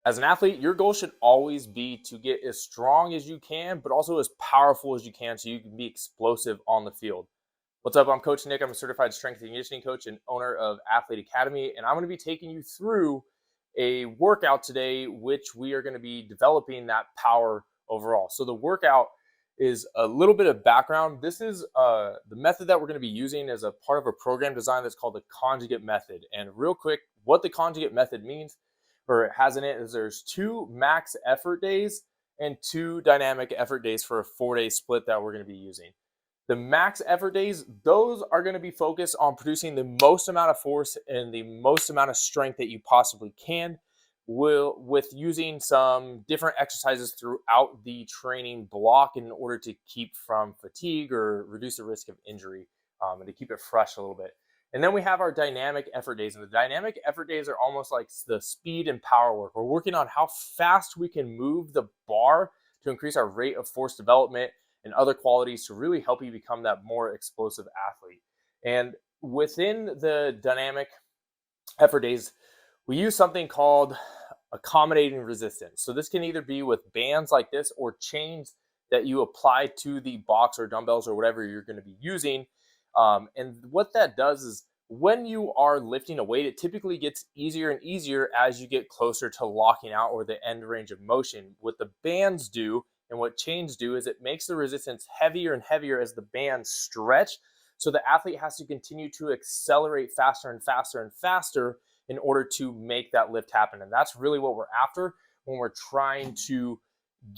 As an athlete, your goal should always be to get as strong as you can, but also as powerful as you can so you can be explosive on the field. What's up? I'm Coach Nick. I'm a certified strength and conditioning coach and owner of Athlete Academy, and I'm going to be taking you through a workout today, which we are going to be developing that power overall. So the workout is a little bit of background. This is the method that we're going to be using as a part of a program design that's called the conjugate method. And real quick, what the conjugate method means or it has in it is there's 2 max effort days and 2 dynamic effort days for a 4-day split that we're going to be using. The max effort days, those are going to be focused on producing the most amount of force and the most amount of strength that you possibly can, with using some different exercises throughout the training block in order to keep from fatigue or reduce the risk of injury, and to keep it fresh a little bit. And then we have our dynamic effort days. And the dynamic effort days are almost like the speed and power work. We're working on how fast we can move the bar to increase our rate of force development and other qualities to really help you become that more explosive athlete. And within the dynamic effort days, we use something called accommodating resistance. So this can either be with bands like this or chains that you apply to the box or dumbbells or whatever you're going to be using. And what that does is when you are lifting a weight, it typically gets easier and easier as you get closer to locking out or the end range of motion. What the bands do and what chains do is it makes the resistance heavier and heavier as the bands stretch. So the athlete has to continue to accelerate faster and faster and faster in order to make that lift happen. And that's really what we're after when we're trying to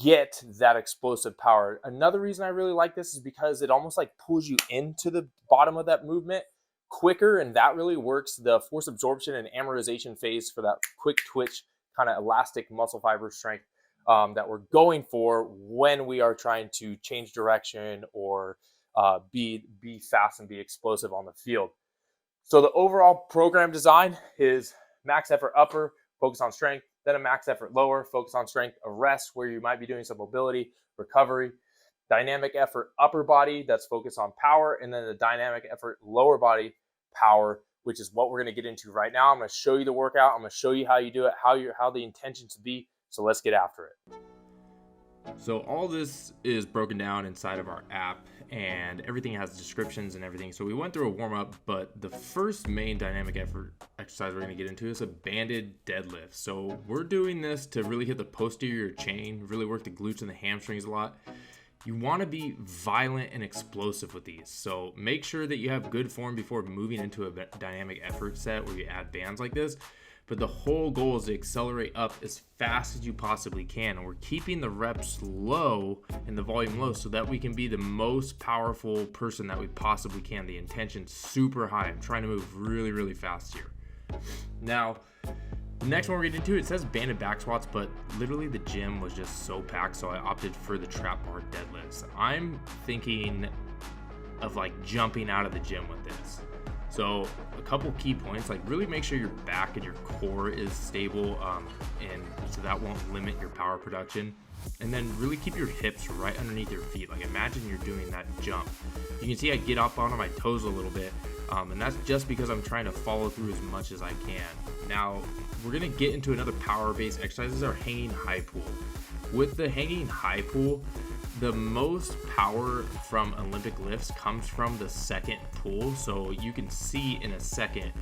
get that explosive power. Another reason I really like this is because it almost like pulls you into the bottom of that movement quicker, and that really works the force absorption and amortization phase for that quick twitch kind of elastic muscle fiber strength that we're going for when we are trying to change direction or be fast and be explosive on the field. So the overall program design is max effort upper, focus on strength, then a max effort lower, focus on strength, a rest where you might be doing some mobility, recovery, dynamic effort upper body that's focused on power, and then the dynamic effort lower body power, which is what we're going to get into right now. I'm going to show you the workout. I'm going to show you how you do it, how the intention to be. So let's get after it. So all this is broken down inside of our app, and everything has descriptions and everything. So we went through a warm-up, but the first main dynamic effort exercise we're going to get into is a banded deadlift. So we're doing this to really hit the posterior chain, really work the glutes and the hamstrings a lot. You want to be violent and explosive with these. So make sure that you have good form before moving into a dynamic effort set where you add bands like this. But the whole goal is to accelerate up as fast as you possibly can. And we're keeping the reps low and the volume low so that we can be the most powerful person that we possibly can. The intention's super high. I'm trying to move really, really fast here. Now, the next one we're getting into, it says banded back squats, but literally the gym was just so packed, so I opted for the trap bar deadlifts. I'm thinking of like jumping out of the gym with this. So a couple key points, like really make sure your back and your core is stable, and so that won't limit your power production. And then really keep your hips right underneath your feet. Like imagine you're doing that jump. You can see I get up onto my toes a little bit, and that's just because I'm trying to follow through as much as I can. Now we're gonna get into another power-based exercise. This is our hanging high pull. With the hanging high pull, the most power from Olympic lifts comes from the second pull. So you can see in a second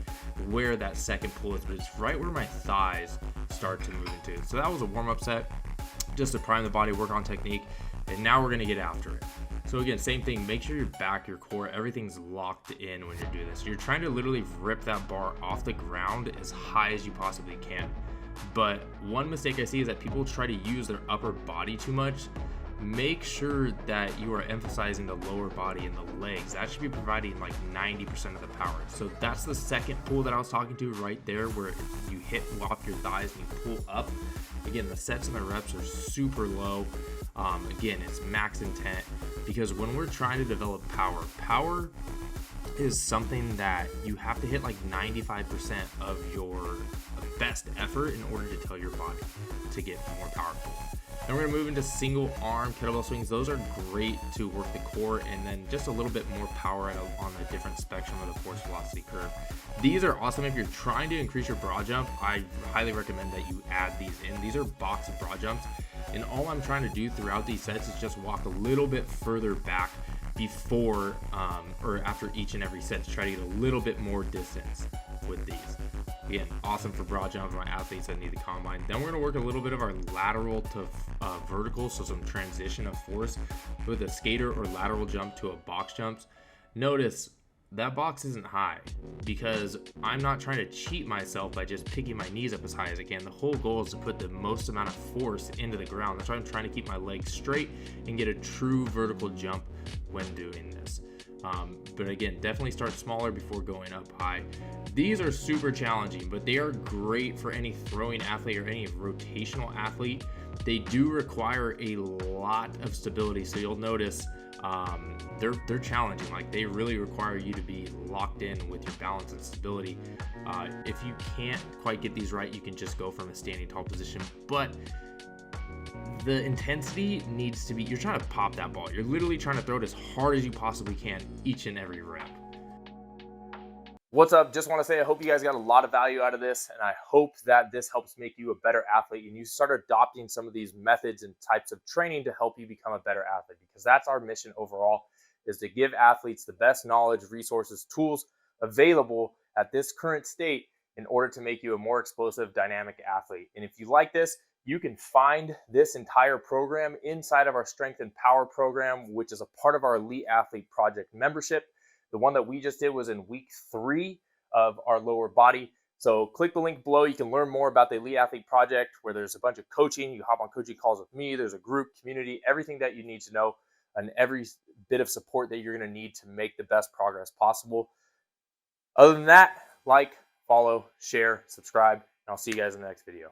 where that second pull is, but it's right where my thighs start to move into. So that was a warm-up set just to prime the body, work on technique, and now we're gonna get after it. So again, same thing, make sure your back, your core, everything's locked in when you're doing this. You're trying to literally rip that bar off the ground as high as you possibly can. But one mistake I see is that people try to use their upper body too much. Make sure that you are emphasizing the lower body and the legs. That should be providing like 90% of the power. So that's the second pull that I was talking to right there, where you hit off your thighs and you pull up. Again, the sets and the reps are super low. Again, it's max intent, because when we're trying to develop power is something that you have to hit like 95% of your best effort in order to tell your body to get more powerful. Then we're gonna move into single arm kettlebell swings. Those are great to work the core and then just a little bit more power on a different spectrum of the force velocity curve. These are awesome if you're trying to increase your broad jump. I highly recommend that you add these in. These are box broad jumps, and all I'm trying to do throughout these sets is just walk a little bit further back before or after each and every set to try to get a little bit more distance with these. Again, awesome for broad jump for my athletes that need the combine. Then we're going to work a little bit of our lateral to vertical, so some transition of force with a skater or lateral jump to a box jumps. Notice that box isn't high because I'm not trying to cheat myself by just picking my knees up as high as I can. The whole goal is to put the most amount of force into the ground. That's why I'm trying to keep my legs straight and get a true vertical jump when doing this. But again, definitely start smaller before going up high. These are super challenging, but they are great for any throwing athlete or any rotational athlete. They do require a lot of stability, so you'll notice they're challenging. Like, they really require you to be locked in with your balance and stability. If you can't quite get these right, you can just go from a standing tall position, but the intensity needs to be, you're trying to pop that ball. You're literally trying to throw it as hard as you possibly can each and every rep. What's up? Just want to say I hope you guys got a lot of value out of this, and I hope that this helps make you a better athlete and you start adopting some of these methods and types of training to help you become a better athlete, because that's our mission overall, is to give athletes the best knowledge, resources, tools available at this current state in order to make you a more explosive, dynamic athlete. And if you like this, you can find this entire program inside of our Strength and Power program, which is a part of our Elite Athlete Project membership. The one that we just did was in week 3 of our lower body. So click the link below. You can learn more about the Elite Athlete Project, where there's a bunch of coaching. You hop on coaching calls with me. There's a group, community, everything that you need to know, and every bit of support that you're going to need to make the best progress possible. Other than that, like, follow, share, subscribe, and I'll see you guys in the next video.